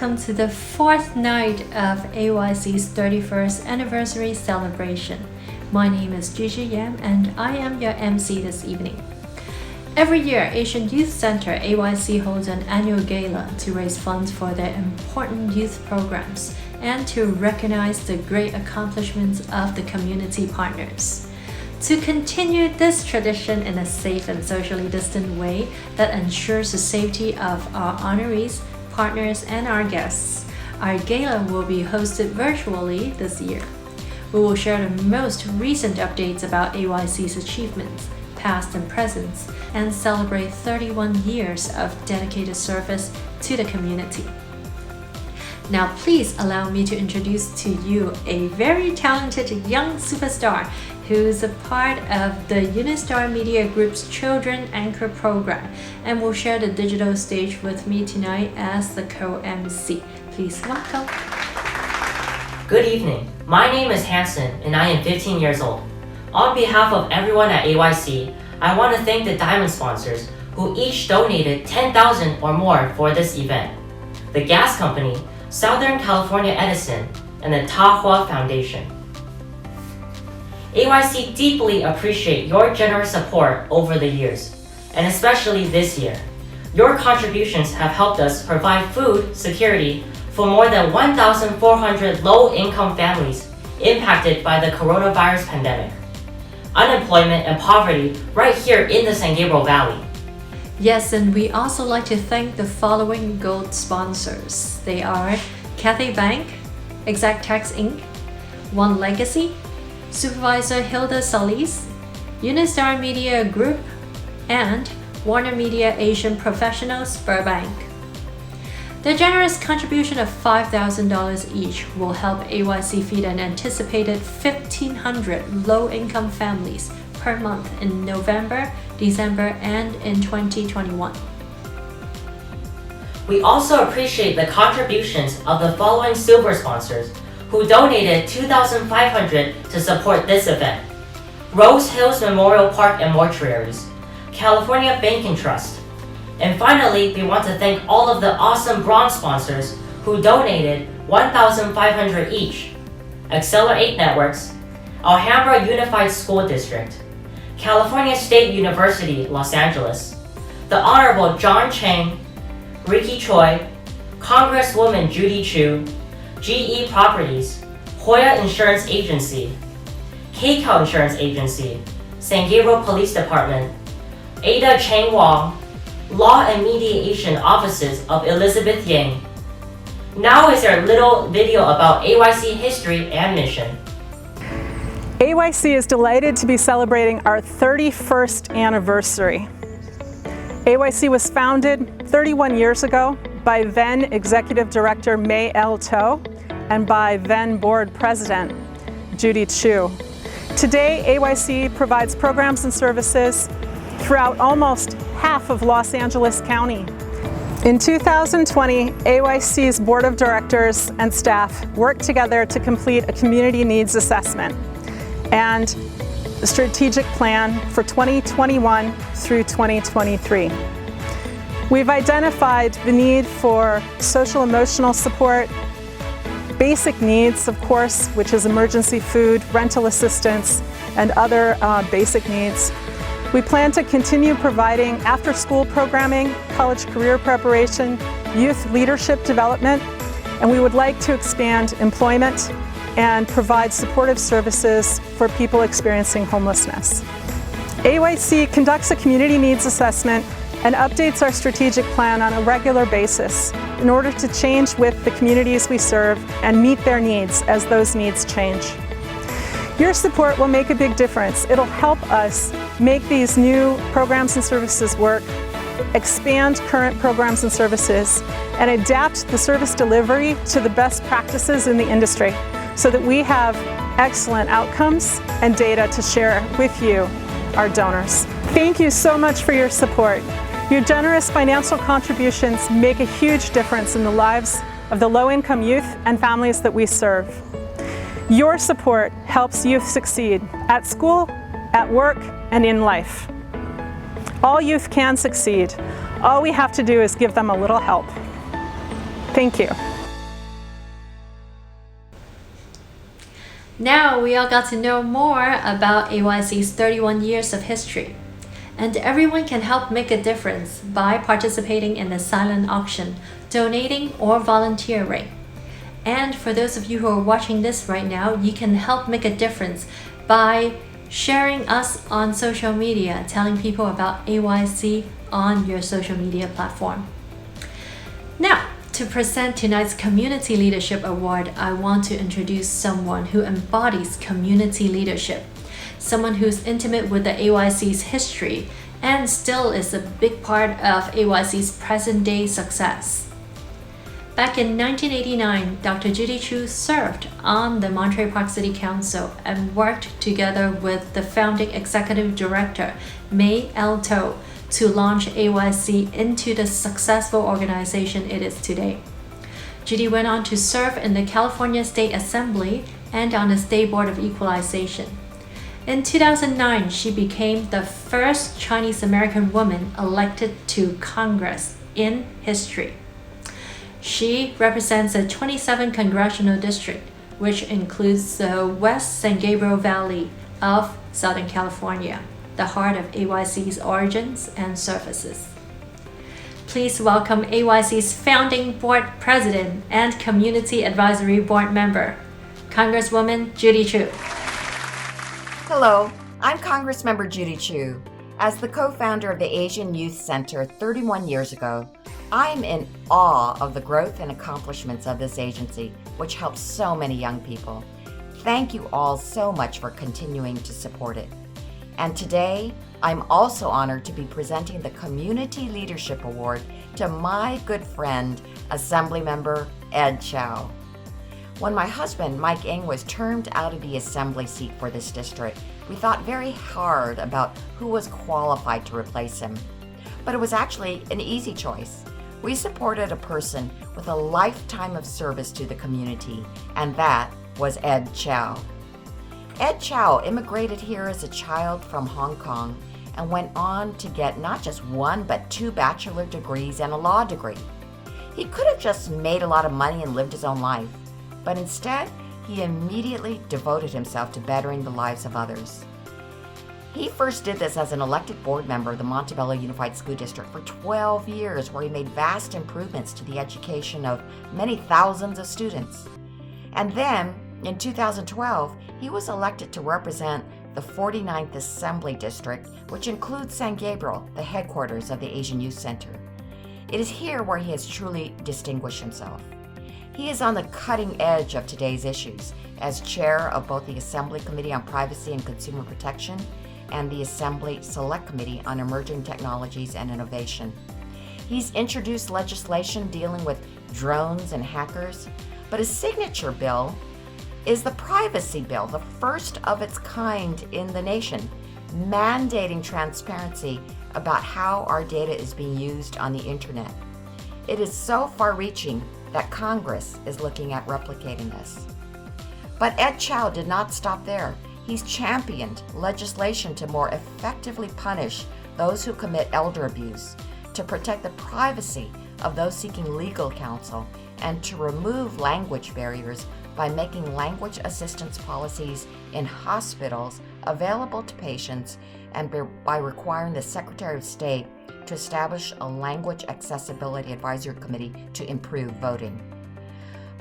welcome to the fourth night of AYC's 31st anniversary celebration. My name is Gigi Yam and I am your MC this evening. Every year, Asian Youth Center AYC holds an annual gala to raise funds for their important youth programs and to recognize the great accomplishments of the community partners. To continue this tradition in a safe and socially distant way that ensures the safety of our honorees, partners, and our guests, our gala will be hosted virtually this year. We will share the most recent updates about AYC's achievements, past and present, and celebrate 31 years of dedicated service to the community. Now please allow me to introduce to you a very talented young superstar who's a part of the Unistar Media Group's Children Anchor program and will share the digital stage with me tonight as the co-MC. Please welcome. Good evening. My name is Hanson and I am 15 years old. On behalf of everyone at AYC, I want to thank the diamond sponsors who each donated $10,000 or more for this event. The gas company, Southern California Edison, and the Tahua Foundation. AYC deeply appreciate your generous support over the years, and especially this year. Your contributions have helped us provide food security for more than 1,400 low-income families impacted by the coronavirus pandemic. Unemployment and poverty right here in the San Gabriel Valley. Yes, and we also like to thank the following gold sponsors. They are Cathay Bank, Exact Tax Inc., One Legacy, Supervisor Hilda Solis, Unistar Media Group, and Warner Media Asian Professionals Burbank. The generous contribution of $5,000 each will help AYC feed an anticipated 1,500 low-income families per month in November, December, and in 2021. We also appreciate the contributions of the following silver sponsors who donated $2,500 to support this event: Rose Hills Memorial Park and Mortuaries, California Banking Trust. And finally, we want to thank all of the awesome bronze sponsors who donated $1,500 each: Accelerate Networks, Alhambra Unified School District, California State University, Los Angeles, the Honorable John Chiang, Ricky Choi, Congresswoman Judy Chu, GE Properties, Hoya Insurance Agency, KCAL Insurance Agency, San Gabriel Police Department, Ada Chang Wong, Law and Mediation Offices of Elizabeth Yang. Now is our little video about AYC history and mission. AYC is delighted to be celebrating our 31st anniversary. AYC was founded 31 years ago by then Executive Director May L. To and by then Board President Judy Chu. Today, AYC provides programs and services throughout almost half of Los Angeles County. In 2020, AYC's Board of Directors and staff worked together to complete a community needs assessment and the strategic plan for 2021 through 2023. We've identified the need for social emotional support, basic needs, of course, which is emergency food, rental assistance, and other basic needs. We plan to continue providing after-school programming, college career preparation, youth leadership development, and we would like to expand employment and provide supportive services for people experiencing homelessness. AYC conducts a community needs assessment and updates our strategic plan on a regular basis in order to change with the communities we serve and meet their needs as those needs change. Your support will make a big difference. It'll help us make these new programs and services work, expand current programs and services, and adapt the service delivery to the best practices in the industry so that we have excellent outcomes and data to share with you, our donors. Thank you so much for your support. Your generous financial contributions make a huge difference in the lives of the low-income youth and families that we serve. Your support helps youth succeed at school, at work, and in life. All youth can succeed. All we have to do is give them a little help. Thank you. Now we all got to know more about AYC's 31 years of history. And everyone can help make a difference by participating in the silent auction, donating, or volunteering. And for those of you who are watching this right now, you can help make a difference by sharing us on social media, telling people about AYC on your social media platform. Now, to present tonight's Community Leadership Award, I want to introduce someone who embodies community leadership, someone who's intimate with the AYC's history and still is a big part of AYC's present-day success. Back in 1989, Dr. Judy Chu served on the Monterey Park City Council and worked together with the founding executive director, May L. To, to launch AYC into the successful organization it is today. Judy went on to serve in the California State Assembly and on the State Board of Equalization. In 2009, she became the first Chinese American woman elected to Congress in history. She represents a 27 congressional district, which includes the West San Gabriel Valley of Southern California, the heart of AYC's origins and services. Please welcome AYC's founding board president and community advisory board member, Congresswoman Judy Chu. Hello, I'm Congressmember Judy Chu. As the co-founder of the Asian Youth Center 31 years ago, I'm in awe of the growth and accomplishments of this agency, which helps so many young people. Thank you all so much for continuing to support it. And today, I'm also honored to be presenting the Community Leadership Award to my good friend, Assemblymember Ed Chau. When my husband, Mike Ng, was turned out of the assembly seat for this district, we thought very hard about who was qualified to replace him. But it was actually an easy choice. We supported a person with a lifetime of service to the community, and that was Ed Chau. Ed Chau immigrated here as a child from Hong Kong and went on to get not just one, but 2 bachelor degrees and a law degree. He could have just made a lot of money and lived his own life, but instead, he immediately devoted himself to bettering the lives of others. He first did this as an elected board member of the Montebello Unified School District for 12 years, where he made vast improvements to the education of many thousands of students. And then, in 2012, he was elected to represent the 49th Assembly District, which includes San Gabriel, the headquarters of the Asian Youth Center. It is here where he has truly distinguished himself. He is on the cutting edge of today's issues as chair of both the Assembly Committee on Privacy and Consumer Protection and the Assembly Select Committee on Emerging Technologies and Innovation. He's introduced legislation dealing with drones and hackers, but his signature bill is the Privacy Bill, the first of its kind in the nation, mandating transparency about how our data is being used on the internet. It is so far-reaching that Congress is looking at replicating this. But Ed Chau did not stop there. He's championed legislation to more effectively punish those who commit elder abuse, to protect the privacy of those seeking legal counsel, and to remove language barriers by making language assistance policies in hospitals available to patients and by requiring the Secretary of State to establish a Language Accessibility Advisory Committee to improve voting.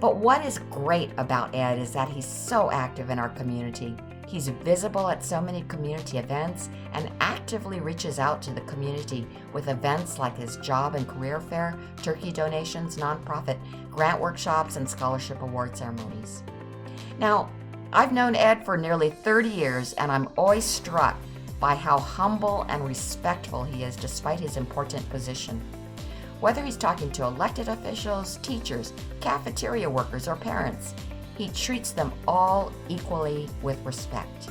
But what is great about Ed is that he's so active in our community. He's visible at so many community events and actively reaches out to the community with events like his job and career fair, turkey donations, nonprofit grant workshops, and scholarship award ceremonies. Now, I've known Ed for nearly 30 years, and I'm always struck by how humble and respectful he is despite his important position. Whether he's talking to elected officials, teachers, cafeteria workers, or parents, he treats them all equally with respect.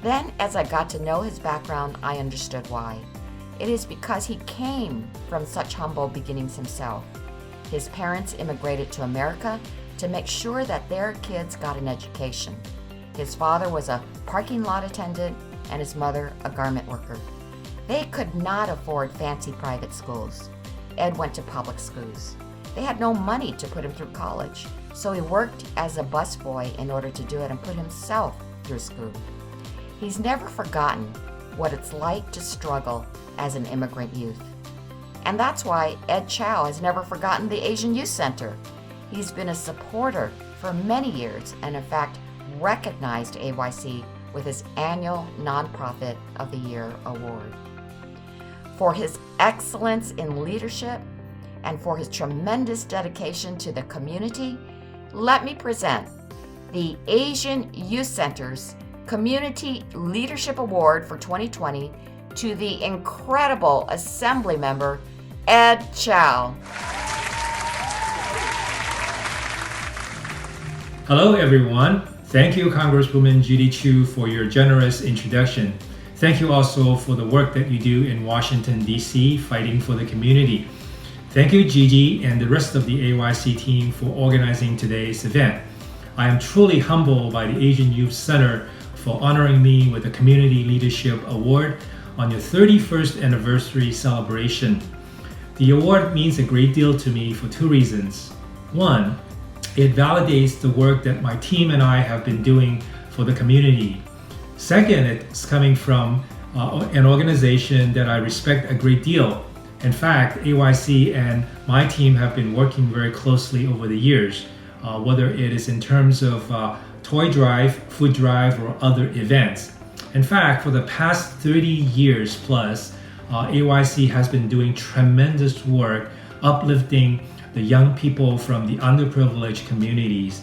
Then, as I got to know his background, I understood why. It is because he came from such humble beginnings himself. His parents immigrated to America to make sure that their kids got an education. His father was a parking lot attendant and his mother a garment worker. They could not afford fancy private schools. Ed went to public schools. They had no money to put him through college. so he worked as a busboy in order to do it and put himself through school. He's never forgotten what it's like to struggle as an immigrant youth. And that's why Ed Chau has never forgotten the Asian Youth Center. He's been a supporter for many years and in fact recognized AYC with his annual Nonprofit of the Year award. For his excellence in leadership and for his tremendous dedication to the community, let me present the Asian Youth Center's Community Leadership Award for 2020 to the incredible Assemblymember Ed Chau. Hello everyone. Thank you Congresswoman Judy Chu for your generous introduction. Thank you also for the work that you do in Washington, D.C. fighting for the community. Thank you Gigi and the rest of the AYC team for organizing today's event. I am truly humbled by the Asian Youth Center for honoring me with the Community Leadership Award on your 31st anniversary celebration. The award means a great deal to me for two reasons. One, it validates the work that my team and I have been doing for the community. Second, it's coming from an organization that I respect a great deal. In fact, AYC and my team have been working very closely over the years, whether it is in terms of toy drive, food drive, or other events. In fact, for the past 30 years plus, AYC has been doing tremendous work uplifting the young people from the underprivileged communities.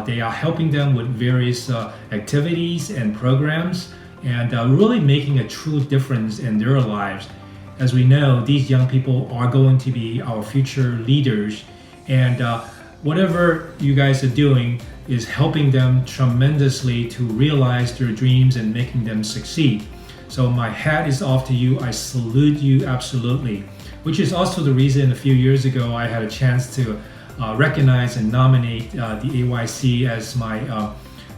They are helping them with various activities and programs and really making a true difference in their lives. As we know, these young people are going to be our future leaders, and whatever you guys are doing is helping them tremendously to realize their dreams and making them succeed. So my hat is off to you. I salute you absolutely, which is also the reason a few years ago I had a chance to recognize and nominate the AYC as my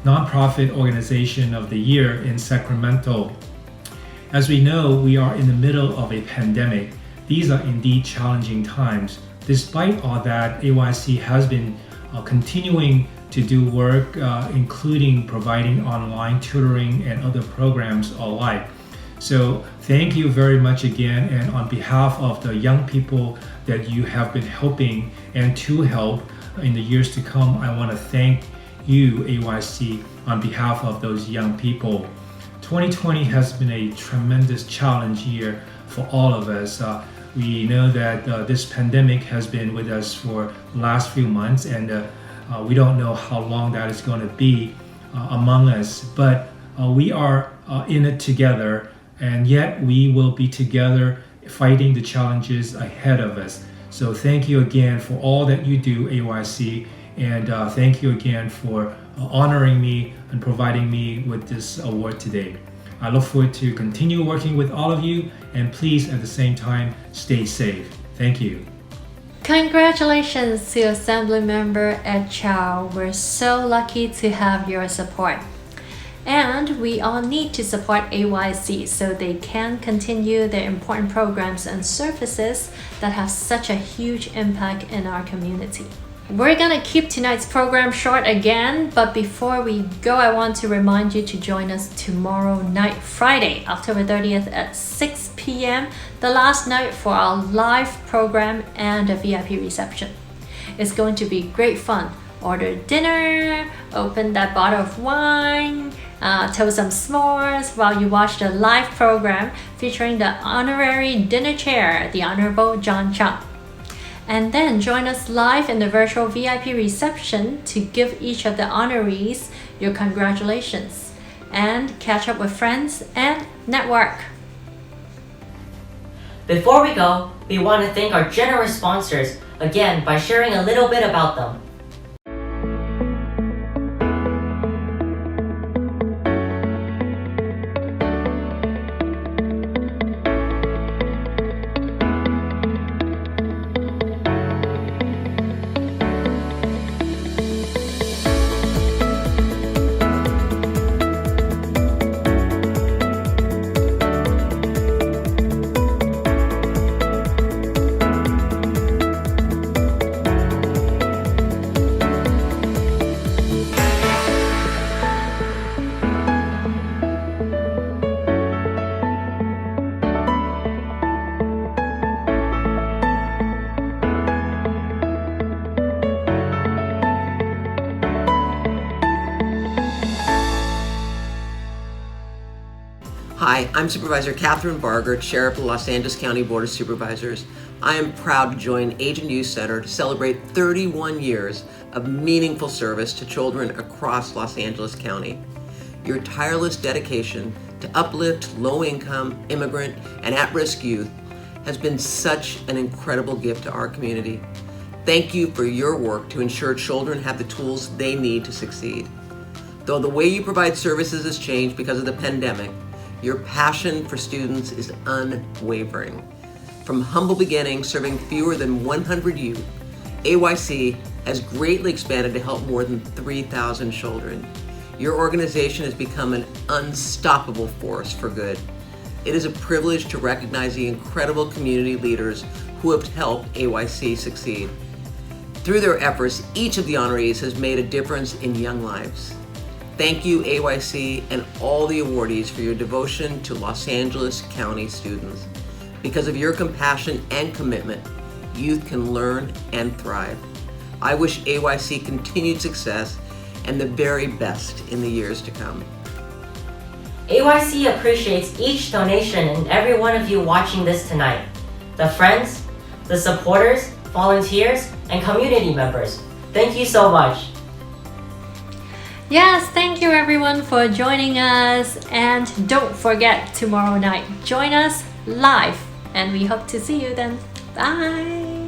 nonprofit organization of the year in Sacramento. As we know, we are in the middle of a pandemic. These are indeed challenging times. Despite all that, AYC has been continuing to do work, including providing online tutoring and other programs alike. So thank you very much again, and on behalf of the young people that you have been helping and to help in the years to come, I want to thank you, AYC, on behalf of those young people. 2020 has been a tremendous challenge year for all of us. We know that this pandemic has been with us for the last few months, and we don't know how long that is going to be among us, but we are in it together, and yet we will be together fighting the challenges ahead of us. So thank you again for all that you do, AYC, and thank you again for honoring me and providing me with this award today. I look forward to continue working with all of you, and please at the same time stay safe. Thank you. Congratulations to Assemblymember Ed Chau. We're so lucky to have your support. And we all need to support AYC so they can continue their important programs and services that have such a huge impact in our community. We're gonna keep tonight's program short again, but before we go, I want to remind you to join us tomorrow night, Friday, October 30th at 6 p.m., the last night for our live program and a VIP reception. It's going to be great fun. Order dinner, open that bottle of wine, toast some s'mores while you watch the live program featuring the Honorary Dinner Chair, the Honorable John Chiang. And then join us live in the virtual VIP reception to give each of the honorees your congratulations and catch up with friends and network. Before we go, we want to thank our generous sponsors again by sharing a little bit about them. Hi, I'm Supervisor Catherine Barger, Chair of the Los Angeles County Board of Supervisors. I am proud to join Asian Youth Center to celebrate 31 years of meaningful service to children across Los Angeles County. Your tireless dedication to uplift low-income, immigrant, and at-risk youth has been such an incredible gift to our community. Thank you for your work to ensure children have the tools they need to succeed. Though the way you provide services has changed because of the pandemic, your passion for students is unwavering. From humble beginnings serving fewer than 100 youth, AYC has greatly expanded to help more than 3,000 children. Your organization has become an unstoppable force for good. It is a privilege to recognize the incredible community leaders who have helped AYC succeed. Through their efforts, each of the honorees has made a difference in young lives. Thank you, AYC, and all the awardees for your devotion to Los Angeles County students. Because of your compassion and commitment, youth can learn and thrive. I wish AYC continued success and the very best in the years to come. AYC appreciates each donation and every one of you watching this tonight. The friends, the supporters, volunteers, and community members. Thank you so much. Yes, thank you everyone for joining us, and don't forget tomorrow night, join us live, and we hope to see you then. Bye!